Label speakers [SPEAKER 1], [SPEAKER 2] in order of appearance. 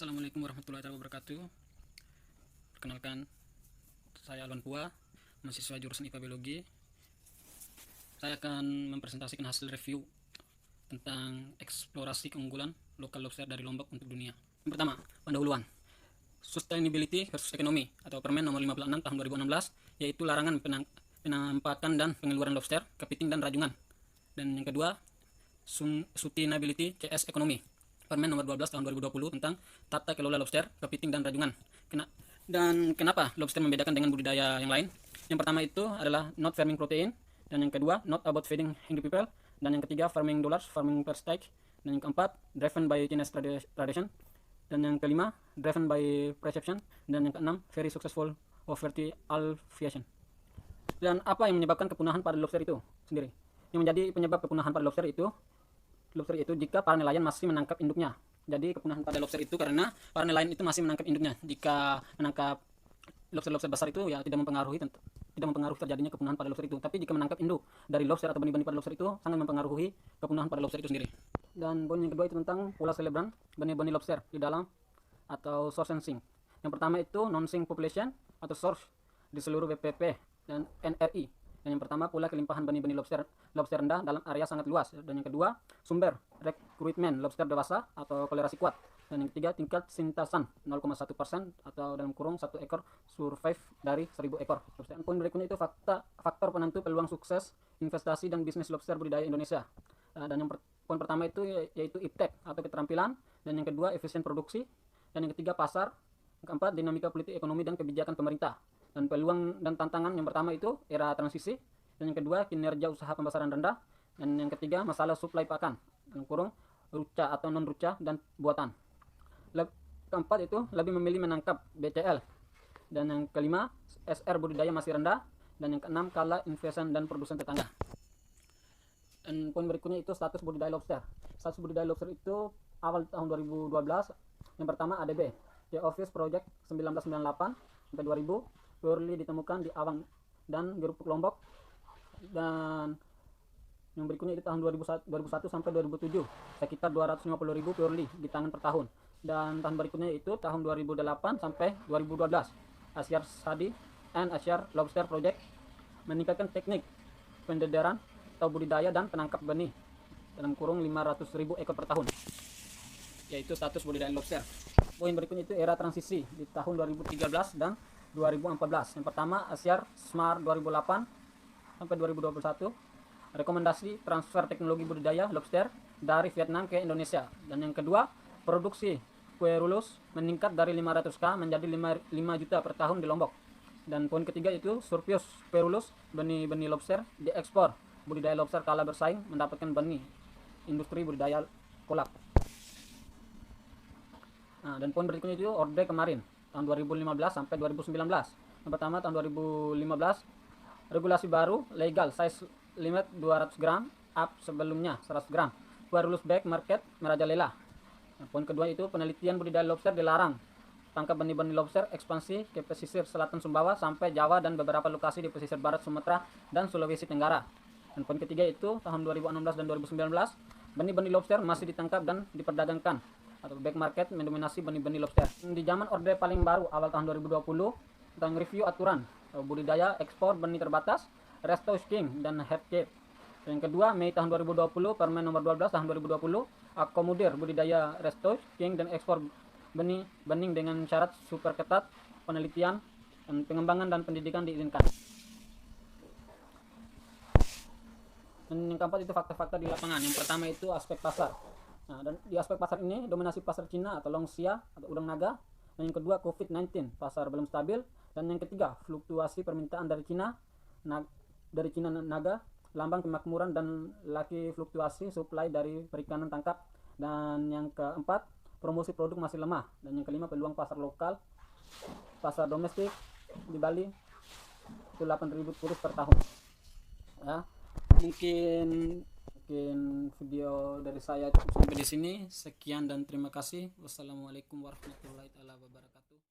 [SPEAKER 1] Assalamualaikum warahmatullahi wabarakatuh. Perkenalkan, saya Alwan Pua, mahasiswa jurusan IPA Biologi. Saya akan mempresentasikan hasil review tentang eksplorasi keunggulan lokal lobster dari Lombok untuk dunia. Yang pertama, pendahuluan. Sustainability versus Ekonomi atau Permen nomor 56 tahun 2016, yaitu larangan penampakan dan pengeluaran lobster, kepiting dan rajungan. Dan yang kedua, Sustainability CS Ekonomi, Permen nomor 12 tahun 2020 tentang tata kelola lobster, kepiting dan rajungan. Dan kenapa lobster membedakan dengan budidaya yang lain? Yang pertama itu adalah not farming protein, dan yang kedua not about feeding hungry people, dan yang ketiga farming dollars, farming per steak, dan yang keempat driven by Chinese tradition, dan yang kelima driven by perception, dan yang keenam very successful poverty alleviation. Dan apa yang menyebabkan kepunahan pada lobster itu sendiri? Yang menjadi penyebab kepunahan pada lobster itu jika para nelayan masih menangkap induknya. Jadi kepunahan pada lobster itu karena para nelayan itu masih menangkap induknya. Jika menangkap lobster-lobster besar itu ya tidak mempengaruhi terjadinya kepunahan pada lobster itu. Tapi jika menangkap induk dari lobster atau benih-benih pada lobster itu sangat mempengaruhi kepunahan pada lobster itu sendiri. Dan poin yang kedua itu tentang pola selebran benih-benih lobster di dalam atau source and sink. Yang pertama itu non-sink population atau source di seluruh WPP dan NRI. Dan yang pertama, pula kelimpahan benih-benih lobster rendah dalam area sangat luas. Dan yang kedua, sumber rekrutmen lobster dewasa atau kolerasi kuat. Dan yang ketiga, tingkat sintasan 0,1% atau dalam kurung 1 ekor survive dari 1000 ekor. Dan poin berikutnya itu faktor penentu peluang sukses investasi dan bisnis lobster budidaya Indonesia. Dan yang poin pertama itu yaitu iptek atau keterampilan. Dan yang kedua, efisien produksi. Dan yang ketiga, pasar. Yang keempat, dinamika politik, ekonomi, dan kebijakan pemerintah. Dan peluang dan tantangan yang pertama itu era transisi, dan yang kedua kinerja usaha pemasaran rendah, dan yang ketiga masalah suplai pakan dalam kurung ruca atau non ruca dan buatan. Keempat itu lebih memilih menangkap BCL, dan yang kelima SR budidaya masih rendah, dan yang keenam kalah investasi dan produsen tetangga. Dan poin berikutnya itu status budidaya lobster. Status budidaya lobster itu awal tahun 2012 yang pertama ADB, The Office Project 1998 sampai 2000 purely ditemukan di Awang dan Gerupuk Lombok. Dan yang berikutnya itu tahun 2001 sampai 2007 sekitar 250.000 purely di tangan per tahun. Dan tahun berikutnya itu tahun 2008 sampai 2012 Asyar Sadi and Asyar Lobster Project meningkatkan teknik pendederan atau budidaya dan penangkap benih dalam kurung 500.000 ekor per tahun, yaitu status budidaya lobster. Poin berikutnya itu era transisi di tahun 2013 dan 2014. Yang pertama Asyar Smart 2008 sampai 2021, rekomendasi transfer teknologi budidaya lobster dari Vietnam ke Indonesia. Dan yang kedua, produksi kue rulus meningkat dari 500k menjadi 5 juta per tahun di Lombok. Dan poin ketiga itu surplus kue rulus benih-benih lobster diekspor. Budidaya lobster kalah bersaing mendapatkan benih industri budidaya kolak. Nah, dan poin berikutnya itu orde kemarin tahun 2015 sampai 2019. Yang pertama tahun 2015 regulasi baru legal size limit 200 gram up sebelumnya 100 gram. Kue rulus back market merajalela. Nah, poin kedua itu penelitian budidaya lobster dilarang. Tangkap benih-benih lobster ekspansi ke pesisir selatan Sumbawa sampai Jawa dan beberapa lokasi di pesisir barat Sumatera dan Sulawesi Tenggara. Dan poin ketiga itu tahun 2016 dan 2019 benih-benih lobster masih ditangkap dan diperdagangkan atau back market mendominasi benih-benih lobster. Di zaman orde paling baru awal tahun 2020 tentang review aturan budidaya ekspor benih terbatas, resto scheme dan headcare. Yang kedua Mei tahun 2020 Permen nomor 12 tahun 2020 akomodir budidaya resto scheme dan ekspor benih dengan syarat super ketat, penelitian dan pengembangan dan pendidikan diizinkan. Dan yang keempat itu fakta-fakta di lapangan. Yang pertama itu aspek pasar. Nah, dan di aspek pasar ini dominasi pasar Cina atau Longxia atau udang naga. Dan yang kedua COVID-19, pasar belum stabil. Dan yang ketiga fluktuasi permintaan dari Cina naga, lambang kemakmuran dan laki fluktuasi supply dari perikanan tangkap. Dan yang keempat promosi produk masih lemah. Dan yang kelima peluang pasar lokal, pasar domestik di Bali itu 8.000 turis per tahun. Ya, mungkin video dari saya cukup sampai di sini. Sekian dan terima kasih. Wassalamualaikum warahmatullahi wabarakatuh.